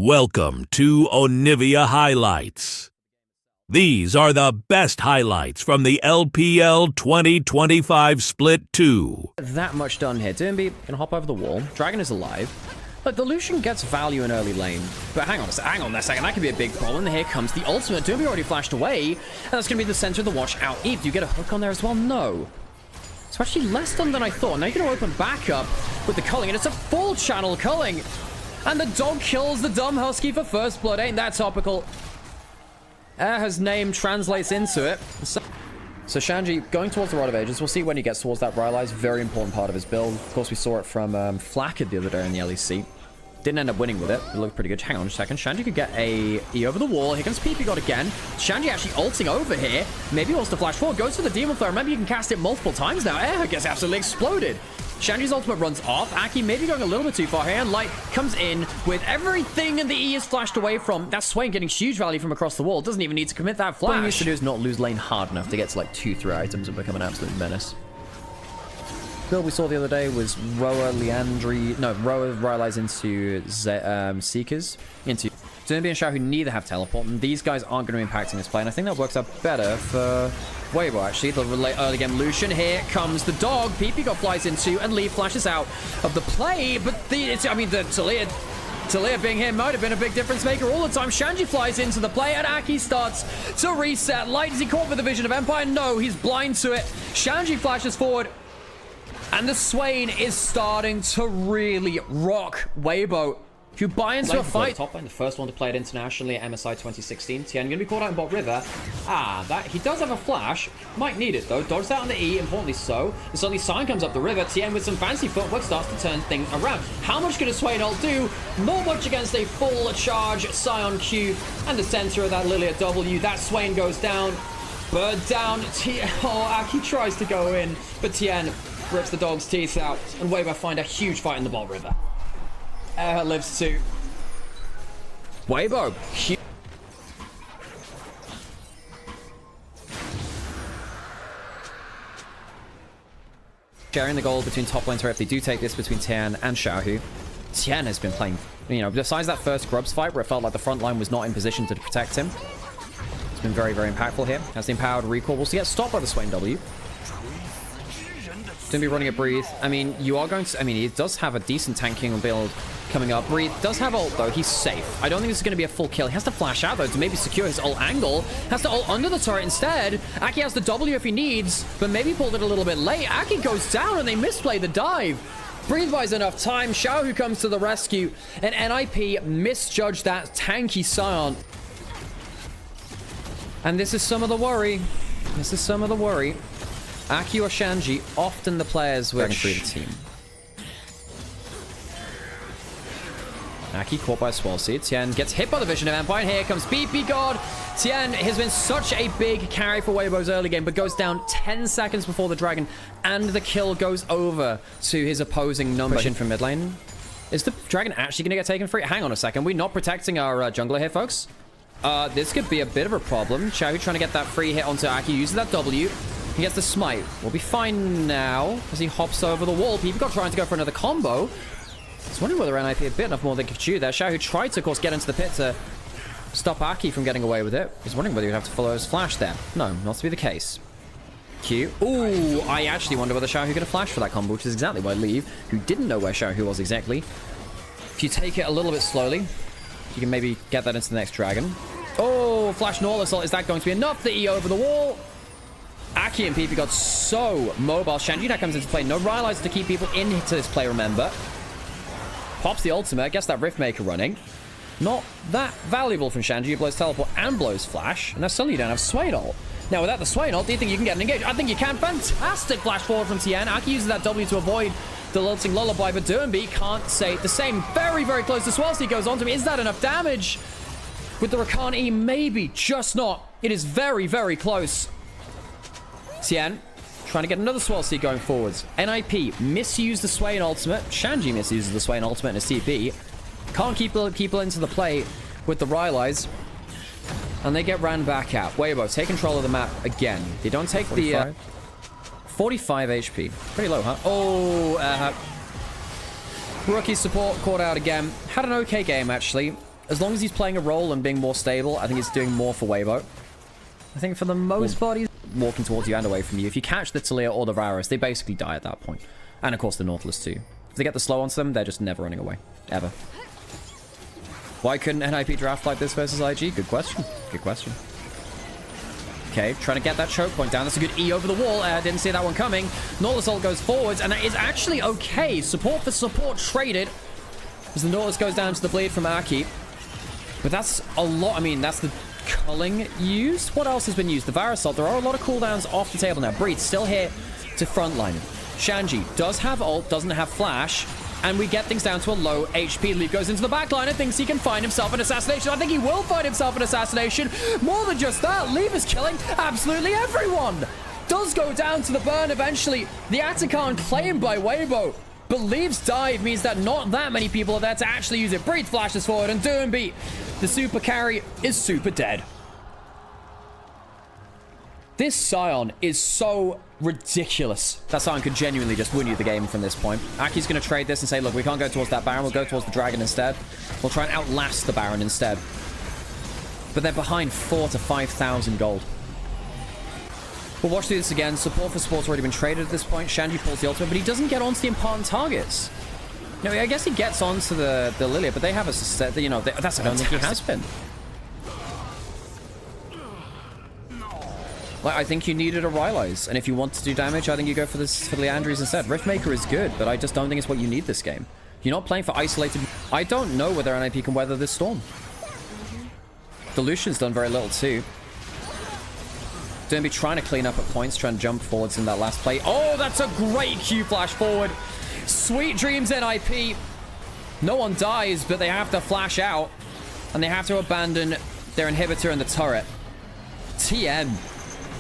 Welcome to Onivia Highlights. These are the best highlights from the LPL 2025 Split 2. That much done here. Doomby can hop over the wall. Dragon is alive. But the Lucian gets value in early lane. But hang on a second. That could be a big problem. Here comes the ultimate. Doomby already flashed away. And that's going to be the center of the watch out. Eve, do you get a hook on there as well? No. It's actually less done than I thought. Now you're going to open back up with the culling. And it's a full channel culling. And the dog kills the dumb husky for first blood. Ain't that topical? His name translates into it. So Shanji going towards the Rod of Ages. We'll see when he gets towards that Rylai's. Very important part of his build. Of course, we saw it from Flacked the other day in the LEC. Didn't end up winning with it. It looked pretty good. Hang on a second. Shanji could get a E over the wall. Here comes PP God again. Shanji actually ulting over here. Maybe he wants to flash forward. Goes for the Demon Flare. Remember, you can cast it multiple times now. Air gets absolutely exploded. Shanji's ultimate runs off. Aki maybe going a little bit too far here. And Light comes in with everything, and the E is flashed away from. That's Swain getting huge value from across the wall. Doesn't even need to commit that flash. What he needs to do is not lose lane hard enough to get to like 2-3 items and become an absolute menace. Build we saw the other day was Roa, Rylai's into Seekers, into Doomby and Xiao, who neither have teleport, and these guys aren't going to be impacting this play, and I think that works out better for Weibo, actually. The early game Lucian, here comes the dog, PP God flies into, and Lee flashes out of the play, but the Talia being here might have been a big difference maker all the time. Shanji flies into the play, and Aki starts to reset. Light, is he caught with the Vision of Empire? No, he's blind to it. Shanji flashes forward. And the Swain is starting to really rock Weibo, who buy into a fight. Top lane, the first one to play it internationally at MSI 2016. Tien going to be caught out in bot river. He does have a flash. Might need it though. Dodges out on the E, importantly so. And suddenly Sion comes up the river. Tien with some fancy footwork starts to turn things around. How much can a Swain ult do? Not much against a full charge Sion Q. And the center of that Lilia W. That Swain goes down. Bird down. Aki tries to go in, but Tien rips the dog's teeth out, and Weibo find a huge fight in the bot river. Lives too. Weibo. Sharing the goal between top lanes, if they do take this between Tien and Xiaohu. Tien has been playing, besides that first Grubs fight where it felt like the front line was not in position to protect him. It's been very, very impactful here. Has the empowered recall. We'll see get stopped by the Swain W. Going to be running a Breathe. He does have a decent tanking build coming up. Breathe does have ult, though. He's safe. I don't think this is going to be a full kill. He has to flash out, though, to maybe secure his ult angle. Has to ult under the turret instead. Aki has the W if he needs, but maybe pulled it a little bit late. Aki goes down, and they misplay the dive. Breathe buys enough time. Xiao, who comes to the rescue, and NIP misjudged that tanky Sion. And this is some of the worry. Aki or Shanji, often the players which the team. Aki caught by a Swell Seed. Tien gets hit by the Vision of Empire, and here comes BP God. Tien has been such a big carry for Weibo's early game, but goes down 10 seconds before the Dragon, and the kill goes over to his opposing number. Push in from mid lane. Is the Dragon actually going to get taken free? Hang on a second. We're not protecting our jungler here, folks. This could be a bit of a problem. Xiao trying to get that free hit onto Aki, uses that W. He gets the smite. We'll be fine now as he hops over the wall. People got trying to go for another combo. I was wondering whether NIP had bit enough more than could chew there. Xiao tried to, of course, get into the pit to stop Aki from getting away with it. I was wondering whether he'd have to follow his flash there. No, not to be the case. Q. Ooh, I actually wonder whether Xiao could have flashed for that combo, which is exactly why Leave, who didn't know where Xiao was exactly. If you take it a little bit slowly, you can maybe get that into the next Dragon. Oh, flash Normal Assault. Is that going to be enough? The E over the wall. Aki and PP got so mobile. Shanji now comes into play. No Rylai's to keep people into this play, remember. Pops the ultimate. Gets that Riftmaker running. Not that valuable from Shanji, who blows teleport and blows flash. And now suddenly you don't have Swain ult. Now without the Swain ult, do you think you can get an engage? I think you can. Fantastic flash forward from Tien. Aki uses that W to avoid the lilting lullaby, but Doomby can't say the same. Very, very close to Swelsey goes on to me. Is that enough damage? With the Rakan E, maybe, just not. It is very, very close. Tien trying to get another Swell Seed going forwards. NIP misused the Swain ultimate. Shanji misuses the Swain ultimate in a CP. Can't keep people into the play with the Rylai's. And they get ran back out. Weibo take control of the map again. They don't take 45. The 45 HP. Pretty low, huh? Oh, rookie support caught out again. Had an okay game, actually. As long as he's playing a role and being more stable, I think he's doing more for Weibo. I think for the most part, he's walking towards you and away from you. If you catch the Talia or the Varus, they basically die at that point. And of course the Nautilus too. If they get the slow onto them, they're just never running away. Ever. Why couldn't NIP draft like this versus IG? Good question. Good question. Okay, trying to get that choke point down. That's a good E over the wall. Didn't see that one coming. Nautilus ult goes forwards, and that is actually okay. Support for support traded. As the Nautilus goes down to the bleed from Aki. But that's a lot. I mean, that's the culling used. What else has been used? The Varus ult. There are a lot of cooldowns off the table now. Breathe still here to frontline him. Shanji does have ult, doesn't have flash. And we get things down to a low HP. Leaf goes into the backline and thinks he can find himself an assassination. I think he will find himself an assassination. More than just that, Leaf is killing absolutely everyone. Does go down to the burn eventually. The Atacon claimed by Weibo. But Leaf's dive means that not that many people are there to actually use it. Breathe flashes forward and Doombeat, the super carry, is super dead. This Scion is so ridiculous. That Scion could genuinely just win you the game from this point. Aki's going to trade this and say, look, we can't go towards that Baron. We'll go towards the Dragon instead. We'll try and outlast the Baron instead. But they're behind 4,000 to 5,000 gold. We'll watch through this again. Support for support's already been traded at this point. Shanji pulls the ultimate, but he doesn't get onto the important targets. No, I guess he gets onto the Lilia, but they have a, you know, that's I don't think he has been. Like, I think you needed a Rylai's, and if you want to do damage, I think you go for this for Leandries instead. Riftmaker is good, but I just don't think it's what you need this game. You're not playing for isolated. I don't know whether NIP can weather this storm. The Lucian's done very little too. Don't be trying to clean up at points, trying to jump forwards in that last play. Oh, that's a great Q flash forward. Sweet dreams, NIP. No one dies, but they have to flash out, and they have to abandon their inhibitor in the turret. TM.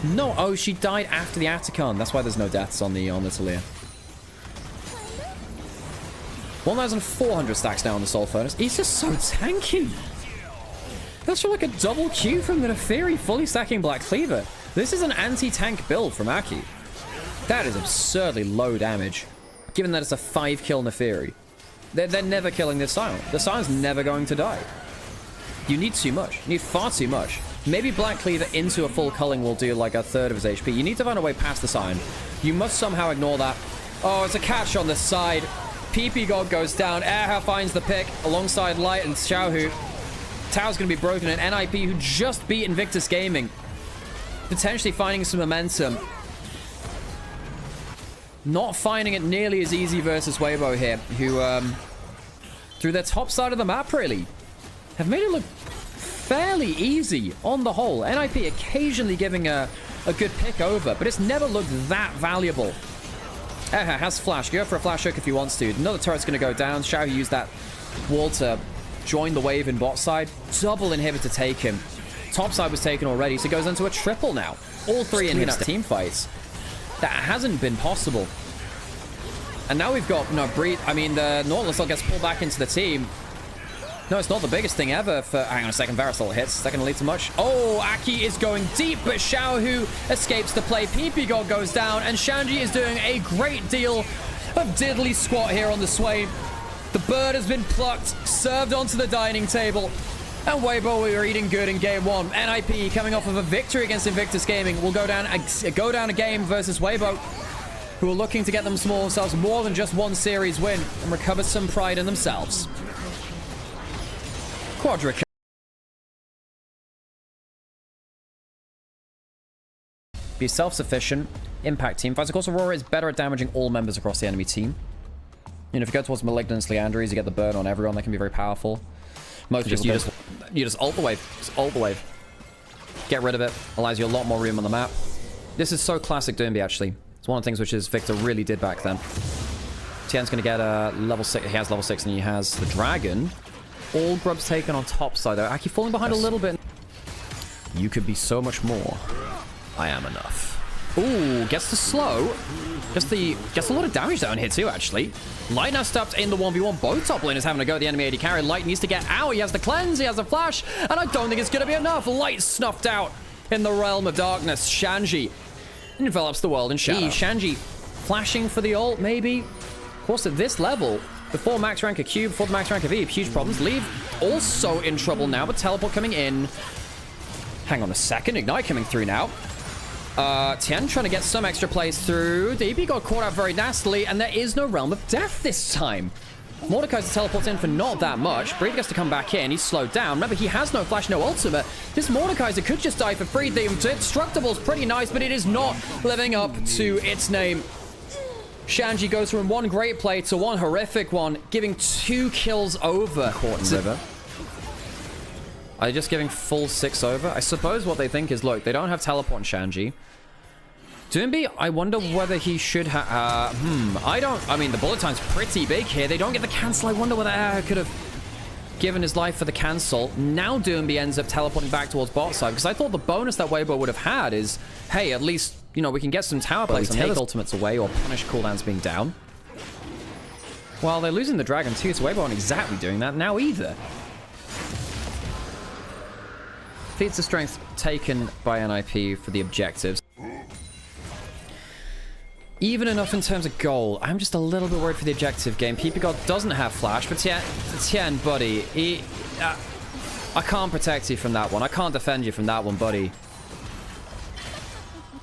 No, oh, she died after the Atacon. That's why there's no deaths on the Talia. 1,400 stacks now on the Soul Furnace. He's just so tanky. That's like a double Q from the Neferi, fully stacking Black Cleaver. This is an anti-tank build from Aki. That is absurdly low damage, given that it's a 5-kill Neferi. They're never killing this Scion. The Scion's never going to die. You need too much. You need far too much. Maybe Black Cleaver into a full culling will do like a third of his HP. You need to find a way past the Scion. You must somehow ignore that. Oh, it's a catch on the side. PP God goes down. Erha finds the pick alongside Light and Xiaohu. Tao's going to be broken, and NIP, who just beat Invictus Gaming, potentially finding some momentum. Not finding it nearly as easy versus Weibo here, who, through their top side of the map, really, have made it look fairly easy on the whole. NIP occasionally giving a good pick over, but it's never looked that valuable. Erha has flash. Go for a flash hook if he wants to. Another turret's going to go down. Xiao used that wall to join the wave in bot side. Double inhibitor take him. Top side was taken already, so it goes into a triple now. All three inhibitor team fights. That hasn't been possible. And now we've got, no, Breed. I mean, the Nautilus gets pulled back into the team. No, it's not the biggest thing ever for... Hang on a second, Varus ult hits. Is that going to lead to much? Oh, Aki is going deep, but Xiaohu escapes the play. PP God goes down, and Shanji is doing a great deal of diddly squat here on the Swain. The bird has been plucked, served onto the dining table. And Weibo, we were eating good in game one. NIP, coming off of a victory against Invictus Gaming, will go down a game versus Weibo, who are looking to get themselves more than just one series win and recover some pride in themselves. Quadra. Be self-sufficient, impact team fights. Of course, Aurora is better at damaging all members across the enemy team. You know, if you go towards Malignance, Leandries, you get the burn on everyone. That can be very powerful. Most people you just ult the wave. Just ult the wave. Get rid of it. Allows you a lot more room on the map. This is so classic Doomby, actually. It's one of the things which is Victor really did back then. Tien's going to get a level 6. He has level 6 and he has the Dragon. All grubs taken on top side, though. Aki falling behind a little bit. You could be so much more. I am enough. Ooh, gets the slow. Gets a lot of damage down here too, actually. Light now stepped in the 1v1. Both top laners having to go the enemy AD carry. Light needs to get out. He has the cleanse. He has the flash. And I don't think it's going to be enough. Light snuffed out in the realm of darkness. Shanji envelops the world in shadow. Shanji flashing for the ult, maybe. Of course, at this level, before max rank of Q, before the max rank of E. Huge problems. Leave also in trouble now, but teleport coming in. Hang on a second. Ignite coming through now. Tian trying to get some extra plays through. The EP got caught out very nastily, and there is no Realm of Death this time. Mordekaiser teleports in for not that much. Breed gets to come back in. He's slowed down. Remember, he has no flash, no ultimate. This Mordekaiser could just die for free. The Indestructible's pretty nice, but it is not living up to its name. Shanji goes from one great play to one horrific one, giving 2 kills over. Caught in river. Are they just giving full 6 over? I suppose what they think is, look, they don't have teleport on Shanji. Doombi, I wonder whether he should have... I mean, the bullet time's pretty big here. They don't get the cancel. I wonder whether could have given his life for the cancel. Now Doombi ends up teleporting back towards bot side, because I thought the bonus that Weibo would have had is, hey, at least, you know, we can get some tower plays and take ultimates away or punish cooldowns being down. Well, they're losing the dragon too, so Weibo aren't exactly doing that now either. Feats of strength taken by NIP for the objectives. Even enough in terms of goal. I'm just a little bit worried for the objective game. PP God doesn't have flash, but Tian, buddy, I can't protect you from that one. I can't defend you from that one, buddy.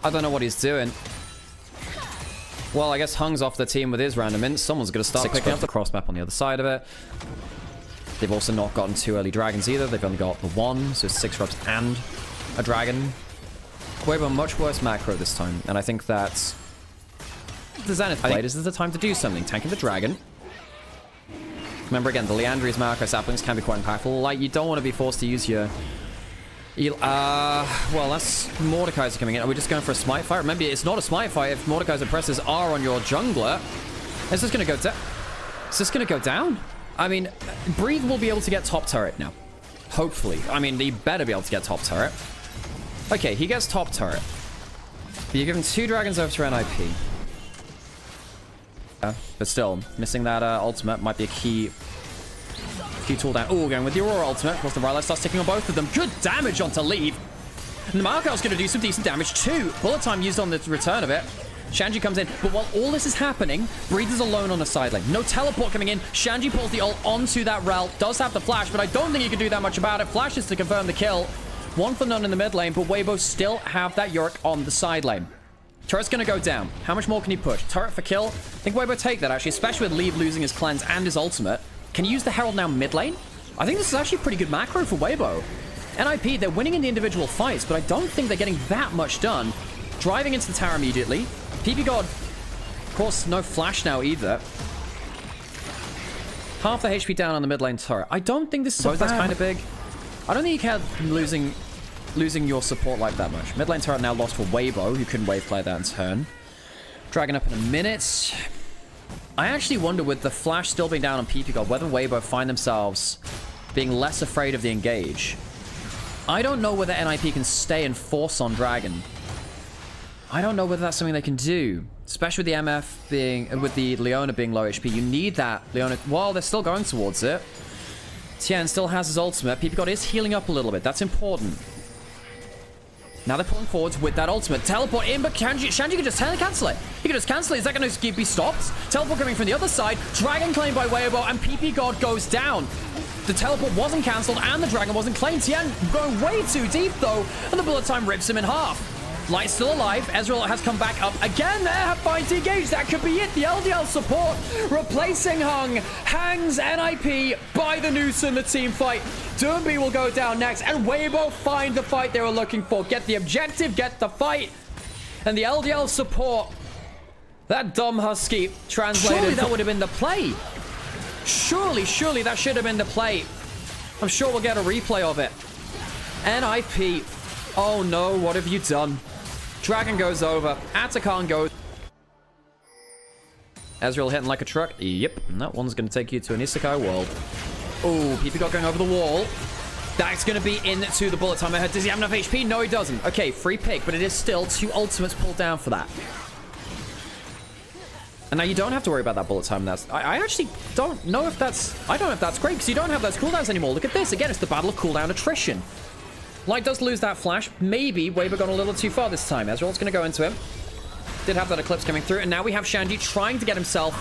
I don't know what he's doing. Well, I guess Hung's off the team with his random int. Someone's going to start picking up the cross map on the other side of it. They've also not gotten 2 early dragons either. They've only got the 1, so 6 rubs and a dragon. Weibo much worse macro this time, and I think that the Zenith played, this is the time to do something. Tanking the dragon. Remember again, the Leandri's macro saplings can be quite impactful. Like, you don't want to be forced to use your... well, that's Mordekaiser coming in. Are we just going for a smite fight? Remember, it's not a smite fight if Mordekaiser presses R on your jungler. Is this going to go down? Is this going to go down? I mean, Breathe will be able to get top turret now. Hopefully. I mean, he better be able to get top turret. Okay, he gets top turret. But you're giving 2 dragons over to NIP. But still, missing that ultimate might be a key tool down. Oh, going with the Aurora ultimate. Of course, the Rylai starts ticking on both of them. Good damage onto Leave. And the Markel's going to do some decent damage too. Bullet time used on the return of it. Shanji comes in, but while all this is happening, Breathe is alone on the side lane. No teleport coming in. Shanji pulls the ult onto that Rel. Does have the flash, but I don't think he can do that much about it. Flashes to confirm the kill. 1 for none in the mid lane, but Weibo still have that Yorick on the side lane. Turret's going to go down. How much more can he push? Turret for kill? I think Weibo take that, actually, especially with Leave losing his cleanse and his ultimate. Can he use the Herald now mid lane? I think this is actually pretty good macro for Weibo. NIP, they're winning in the individual fights, but I don't think they're getting that much done. Driving into the tower immediately. PP God, of course, no flash now either. Half the HP down on the mid lane turret. I don't think this is that's kind of big. I don't think you can losing your support like that much. Mid lane turret now lost for Weibo, who couldn't wave play that in turn. Dragon up in a minute. I actually wonder, with the flash still being down on PP God, whether Weibo find themselves being less afraid of the engage. I don't know whether NIP can stay and force on Dragon. I don't know whether that's something they can do. Especially with the MF being... with the Leona being low HP. You need that Leona... while they're still going towards it. Tian still has his ultimate. PP God is healing up a little bit. That's important. Now they're pulling forwards with that ultimate. Teleport in, but Shanji can just cancel it. He can just cancel it. Is that going to be stopped? Teleport coming from the other side. Dragon claimed by Weibo, and PP God goes down. The teleport wasn't cancelled, and the dragon wasn't claimed. Tian going way too deep, though, and the bullet time rips him in half. Light's still alive. Ezreal has come back up again. There, fight engaged. That could be it. The LDL support replacing Hung. Hangs NIP by the noose in the team fight. Doombi will go down next, and Weibo find the fight they were looking for. Get the objective, get the fight. And the LDL support. That dumb husky translated. Surely that would have been the play. Surely that should have been the play. I'm sure we'll get a replay of it. NIP. Oh no, what have you done? Dragon goes over. Atakan goes. Ezreal hitting like a truck. Yep. And that one's going to take you to an Isekai world. Oh, PP got going over the wall. That's going to be into the bullet time ahead. Does he have enough HP? No, he doesn't. Okay, free pick, but it is still 2 ultimates pulled down for that. And now you don't have to worry about that bullet time. I actually don't know if that's... I don't know if that's great, because you don't have those cooldowns anymore. Look at this. Again, it's the battle of cooldown attrition. Light does lose that flash. Maybe Weibo gone a little too far this time. Ezreal's going to go into him. Did have that Eclipse coming through. And now we have Shanji trying to get himself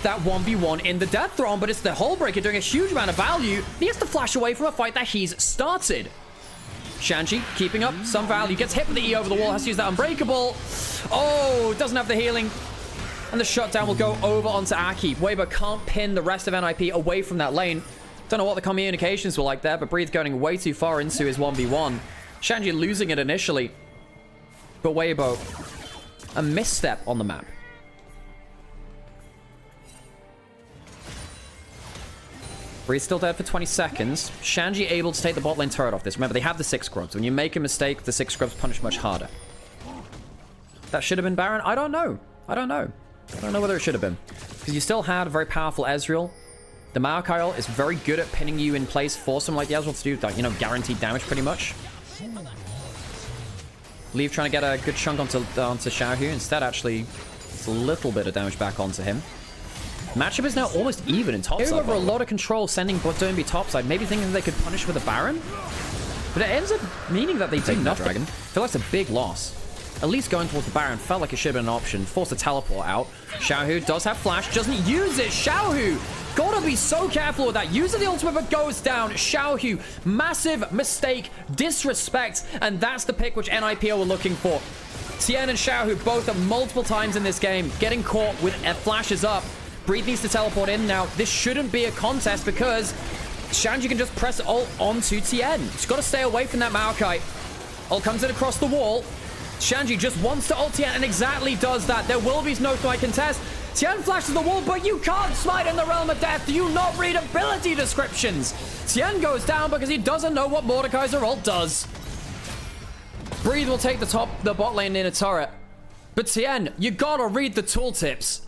that 1v1 in the Death Throne, but it's the Hullbreaker doing a huge amount of value. He has to flash away from a fight that he's started. Shanji keeping up some value, gets hit with the E over the wall, has to use that Unbreakable. Oh, doesn't have the healing. And the shutdown will go over onto Aki. Weibo can't pin the rest of NIP away from that lane. Don't know what the communications were like there, but Breathe going way too far into his 1v1. Shanji losing it initially. But Weibo, a misstep on the map. Breathe still dead for 20 seconds. Shanji able to take the bot lane turret off this. Remember, they have the 6 scrubs. When you make a mistake, the 6 scrubs punish much harder. That should have been Baron? I don't know. I don't know whether it should have been. Because you still had a very powerful Ezreal. The Maokai ult is very good at pinning you in place for someone like the Ezreal to do, like, you know, guaranteed damage pretty much. Leave trying to get a good chunk onto Xiaohu. Instead, actually, it's a little bit of damage back onto him. Matchup is now almost even in topside. Over a lot of control, sending Doinby topside, maybe thinking they could punish with a Baron. But it ends up meaning that they do nothing. Dragon. I feel like it's a big loss. At least going towards the Baron felt like it should have been an option. Forced a teleport out. Xiaohu does have flash, doesn't use it. Xiaohu, gotta be so careful with that. Using the ultimate but goes down. Xiaohu, massive mistake, disrespect, and that's the pick which NIPL were looking for. Tien and Xiaohu both at multiple times in this game getting caught with flashes up. Breathe needs to teleport in now. This shouldn't be a contest because Shanji can just press ult onto Tien. He's got to stay away from that Maokai. Ult comes in across the wall. Shanji just wants to ult Tien and exactly does that. There will be no smite contest. Tien flashes the wall, but you can't smite in the Realm of Death. Do you not read ability descriptions? Tien goes down because he doesn't know what Mordekaiser ult does. Breathe will take the bot lane in a turret. But Tien, you gotta read the tooltips.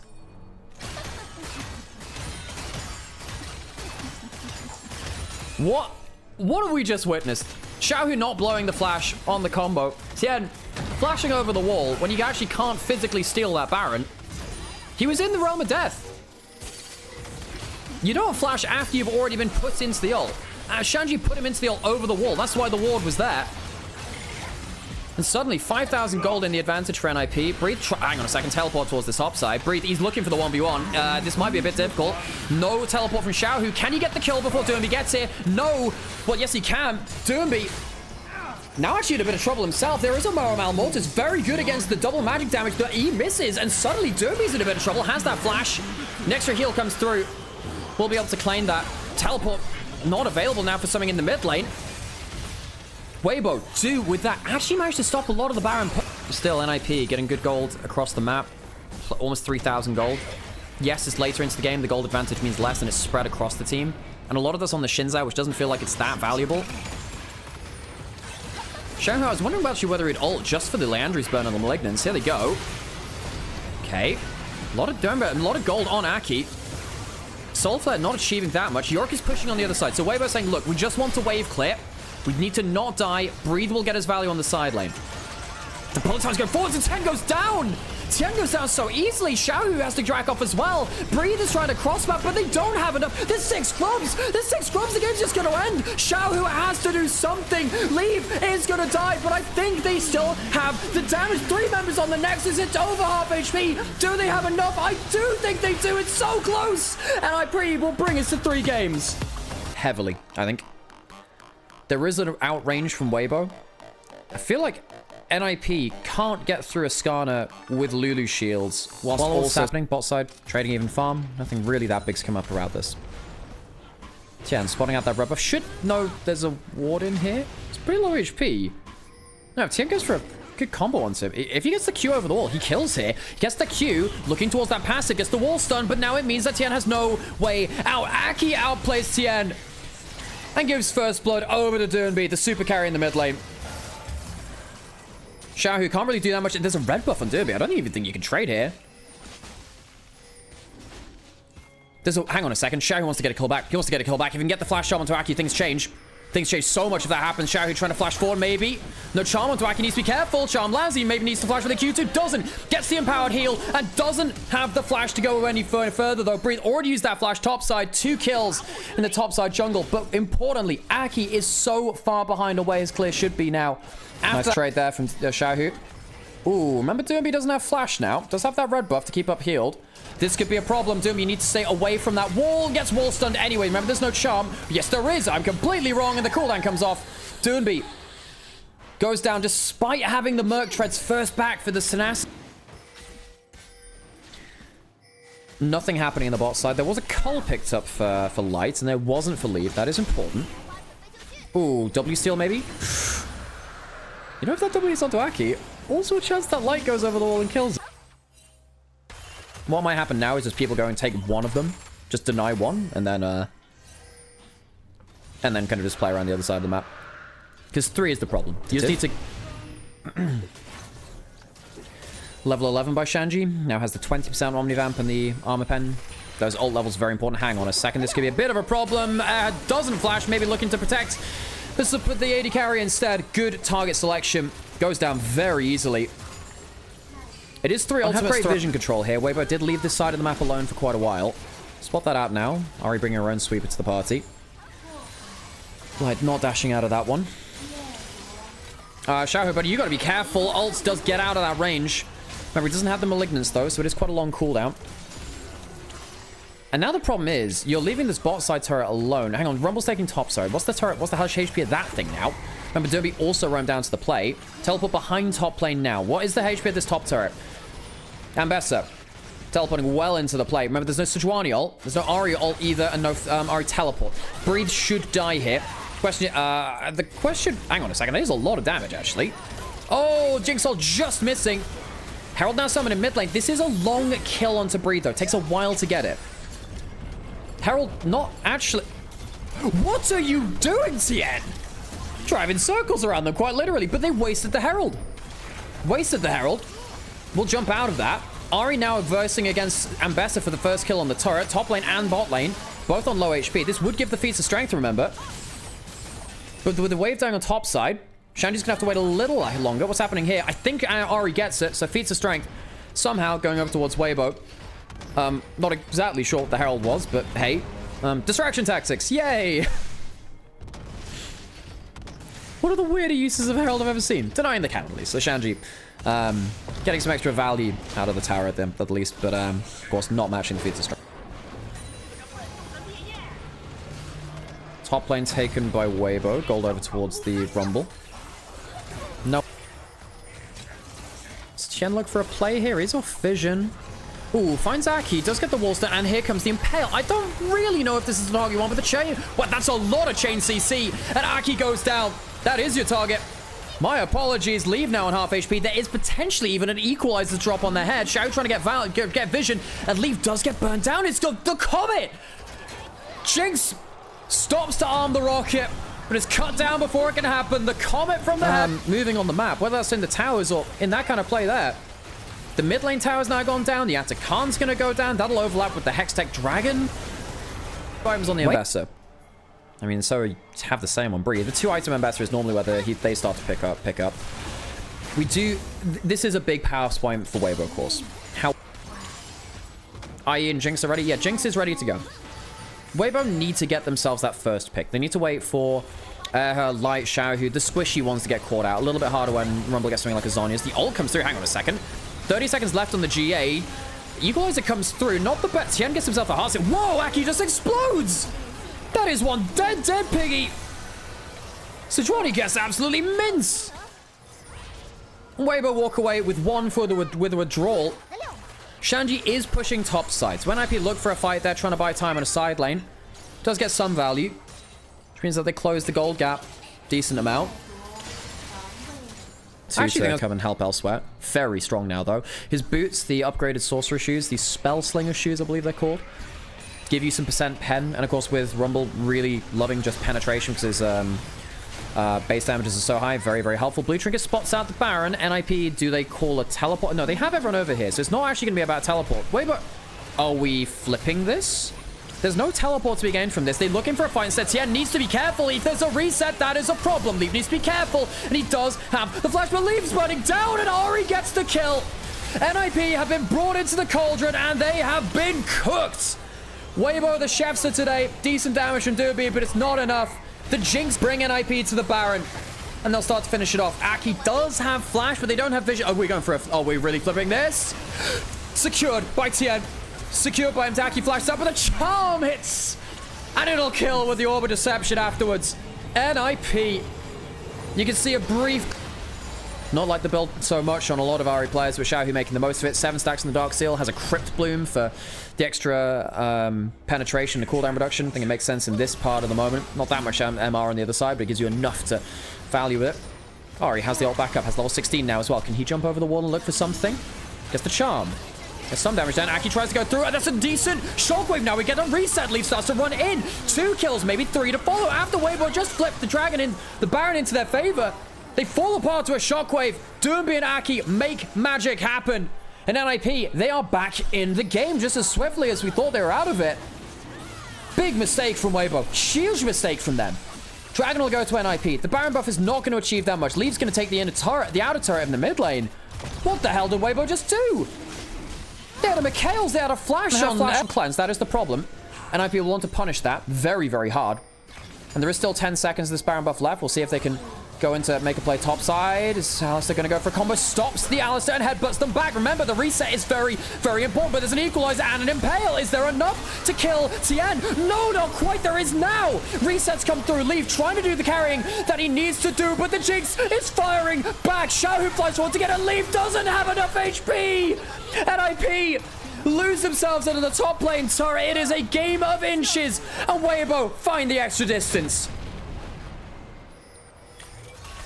What have we just witnessed? Xiaohu not blowing the flash on the combo. Tien flashing over the wall when you actually can't physically steal that Baron. He was in the Realm of Death. You don't flash after you've already been put into the ult. Shanji put him into the ult over the wall. That's why the ward was there. And suddenly, 5,000 gold in the advantage for NIP. Breathe, hang on a second, teleport towards the top side. Breathe, he's looking for the 1v1. This might be a bit difficult. No teleport from Xiaohu. Can he get the kill before Doinby gets here? No. Well, yes, he can. Doinby now actually in a bit of trouble himself. There is a Moral Mortis, very good against the double magic damage, but he misses, and suddenly Doinby's in a bit of trouble. Has that flash. An extra heal comes through. We'll be able to claim that. Teleport not available now for something in the mid lane. Weibo, do with that. Actually managed to stop a lot of the Baron. Still, NIP getting good gold across the map. Almost 3,000 gold. Yes, it's later into the game. The gold advantage means less, and it's spread across the team. And a lot of this on the Shinzai, which doesn't feel like it's that valuable. Xiaohu, I was wondering about you whether he'd ult just for the Leandri's burn and the Malignance. Here they go. Okay. A lot of gold on Aki. Soulflare not achieving that much. York is pushing on the other side. So Weibo saying, look, we just want to wave clear. We need to not die. Breathe will get his value on the side lane. The bullet time's going forwards and Tien goes down. Tien goes down so easily. Xiaohu has to drag off as well. Breathe is trying to cross map, but they don't have enough. There's 6 scrubs. There's 6 scrubs. The game's just going to end. Xiaohu has to do something. Leave is going to die, but I think they still have the damage. 3 members on the Nexus. It's over half HP. Do they have enough? I do think they do. It's so close. And I pray will bring us to 3 games. Heavily, I think. There is an outrange from Weibo. I feel like NIP can't get through a Skarner with Lulu shields. Whilst all this happening, bot side, trading even farm. Nothing really that big's come up around this. Tien spotting out that red buff. Should know there's a ward in here. It's pretty low HP. No, Tien goes for a good combo onto him. If he gets the Q over the wall, he kills here. He gets the Q, looking towards that passive, gets the wall stun, but now it means that Tien has no way out. Aki outplays Tien. And gives first blood over to Doinby, the super carry in the mid lane. Xiaohu can't really do that much. There's a red buff on Doinby. I don't even think you can trade here. Hang on a second. Xiaohu wants to get a kill back. He wants to get a kill back. If he can get the flash charm onto Aki, things change. Things change so much if that happens. Xiaohu trying to flash forward, maybe. No charm onto Aki. Needs to be careful. Charm lands. He maybe needs to flash with a Q2. Doesn't. Gets the empowered heal and doesn't have the flash to go any further, though. Breathe already used that flash topside. 2 kills in the topside jungle. But importantly, Aki is so far behind away as clear should be now. Nice trade there from Xiaohu. Ooh, remember Doomby doesn't have flash now. Does have that red buff to keep up healed. This could be a problem. Doomby, you need to stay away from that wall. Gets wall stunned anyway. Remember, there's no charm. Yes, there is. I'm completely wrong, and the cooldown comes off. Doomby goes down despite having the Merc Treads first back for the Sinas. Nothing happening in the bot side. There was a cull picked up for Light, and there wasn't for Leave. That is important. Ooh, W steal maybe? You know, if that W is onto Aki, also a chance that Light goes over the wall and kills it. What might happen now is just people go and take one of them, just deny one, and then kind of just play around the other side of the map. Because 3 is the problem. You just need to... Level 11 by Shanji. Now has the 20% Omnivamp and the Armor Pen. Those ult levels very important. Hang on a second. This could be a bit of a problem. Doesn't flash. Maybe looking to protect. This will put the AD carry instead. Good target selection. Goes down very easily. It is 3 ultimate. Great vision control here. Weibo did leave this side of the map alone for quite a while. Spot that out now. Ari bringing her own sweeper to the party. Light not dashing out of that one. Xiaohu, buddy, you got to be careful. Ult does get out of that range. Remember, he doesn't have the Malignance, though, so it is quite a long cooldown. And now the problem is, you're leaving this bot side turret alone. Hang on, Rumble's taking top side. What's the turret? What's the hush HP of that thing now? Remember, Derby also roamed down to the play. Teleport behind top lane now. What is the HP of this top turret? Ambessa. Teleporting well into the play. Remember, there's no Sejuani ult. There's no Ahri ult either, and no Ahri teleport. Breathe should die here. Question, hang on a second. There's a lot of damage, actually. Oh, Jinx ult just missing. Herald now summoned in mid lane. This is a long kill onto Breathe, though. It takes a while to get it. Herald not actually... What are you doing, Tien? Driving circles around them, quite literally. But they wasted the Herald. Wasted the Herald. We'll jump out of that. Ahri now versing against Ambessa for the first kill on the turret. Top lane and bot lane. Both on low HP. This would give the feats of strength, remember. But with the wave down on top side... Shanji's gonna have to wait a little longer. What's happening here? I think Ahri gets it, so feats of strength somehow going over towards Weibo. Not exactly sure what the Herald was, but hey. Distraction tactics, yay! What are the weirder uses of Herald I've ever seen? Denying the cannon, at least. So Shanji getting some extra value out of the tower at the least, but of course not matching the feats of strength. Top lane taken by Weibo. Gold over towards the Rumble. No. Does Chen look for a play here? He's off vision. Ooh, finds Aki. Does get the wall stun, and here comes the Impale. I don't really know if this is the target one, but the chain... What? That's a lot of chain CC. And Aki goes down. That is your target. My apologies. Leave now on half HP. There is potentially even an equalizer drop on their head. Xiao trying to get vision. And Leave does get burned down. It's the Comet. Jinx stops to arm the rocket. But it's cut down before it can happen. The Comet from the head. Moving on the map, whether that's in the towers or in that kind of play there. The mid lane tower's now gone down. The Attic Khan's going to go down. That'll overlap with the Hextech Dragon. Items on the Ambassador. I mean, so you have the same on Breathe. The 2-item Ambassador is normally where they start to pick up. We do... This is a big power point for Weibo, of course. How... IE and Jinx are ready? Yeah, Jinx is ready to go. Weibo need to get themselves that first pick. They need to wait for her Light, Xiaohu, the squishy ones to get caught out. A little bit harder when Rumble gets something like a Zhonya's. The ult comes through. Hang on a second. 30 seconds left on the GA. Equalizer comes through. Not the best. Tien gets himself a heart hit. Whoa, Aki just explodes. That is one dead piggy. Sejuani gets absolutely mince. Weibo walk away with one for with a withdrawal. Shanji is pushing top side. So when IP look for a fight, they're trying to buy time on a side lane. Does get some value. Which means that they close the gold gap. Decent amount. Actually, to come and help elsewhere. Very strong now, though. His boots, the upgraded sorcerer shoes, the spell slinger shoes, I believe they're called, give you some percent pen. And of course, with Rumble really loving just penetration because his base damages are so high. Very, very helpful. Blue Trinket spots out the Baron. NIP, do they call a teleport? No, they have everyone over here, so it's not actually going to be about teleport. Wait, but are we flipping this? There's no teleport to be gained from this. They're looking for a fight instead. Tien needs to be careful. If there's a reset, that is a problem. Leaf needs to be careful. And he does have the flash, but Leaf's burning down, and Ahri gets the kill. NIP have been brought into the cauldron, and they have been cooked. Weibo, the chefs are today. Decent damage from Doobie, but it's not enough. The Jinx bring NIP to the Baron. and they'll start to finish it off. Aki does have flash, but they don't have vision. Oh, we're going for a... Oh, we're really flipping this. Secured by Tien. Secured by him. Aki flashes up, but the charm hits. And it'll kill with the Orb of Deception afterwards. NIP. You can see a brief... Not like the build so much on a lot of RE players, with Xiaohu making the most of it. 7 stacks in the Dark Seal, has a Crypt Bloom for the extra penetration, the cooldown reduction. I think it makes sense in this part of the moment. Not that much MR on the other side, but it gives you enough to value it. Oh, he has the ult back up, has level 16 now as well. Can he jump over the wall and look for something? Gets the charm. There's some damage down. Aki tries to go through, and that's a decent shockwave. Now we get a reset. Leaf starts to run in. 2 kills, maybe 3 to follow. After Weibo just flipped the dragon in, the Baron into their favor. They fall apart to a shockwave. Doomby and Aki make magic happen. And NIP, they are back in the game just as swiftly as we thought they were out of it. Big mistake from Weibo. Huge mistake from them. Dragon will go to NIP. The Baron buff is not going to achieve that much. Leaf's going to take the inner turret, the outer turret in the mid lane. What the hell did Weibo just do? They had a McHale's, they had a flash on flash cleanse. That is the problem. NIP will want to punish that very, very hard. And there is still 10 seconds of this Baron buff left. We'll see if they can go into make a play topside. Is Alistair going to go for a combo? Stops the Alistair and headbutts them back. Remember, the reset is very, very important, but there's an equalizer and an impale. Is there enough to kill Tien? No, not quite. There is now. Resets come through. Leaf trying to do the carrying that he needs to do, but the Jinx is firing back. Xiaohu flies forward to get a Leaf. Doesn't have enough HP. NIP lose themselves into the top lane turret. It is a game of inches, and Weibo find the extra distance.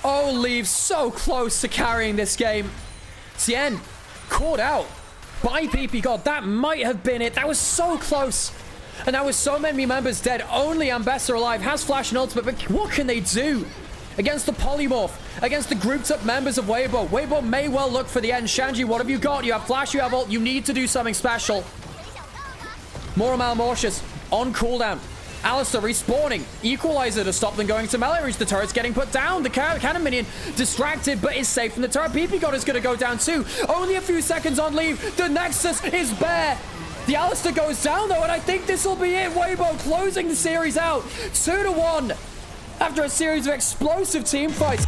Oh, Leaf so close to carrying this game. Tien caught out by PP God. That might have been it. That was so close. And now with so many members dead, only Ambessa alive, has flash and ultimate, but what can they do against the polymorph, against the grouped up members of Weibo? Weibo may well look for the end. Shanji, what have you got? You have flash, you have ult. You need to do something special. More Malmortius on cooldown. Alistair respawning. Equalizer to stop them going to melee reach. The turret's getting put down. The cannon minion distracted, but is safe from the turret. PP God is going to go down too. Only a few seconds on leave. The Nexus is bare. The Alistair goes down though, and I think this will be it. Weibo closing the series out. 2-1 after a series of explosive team fights.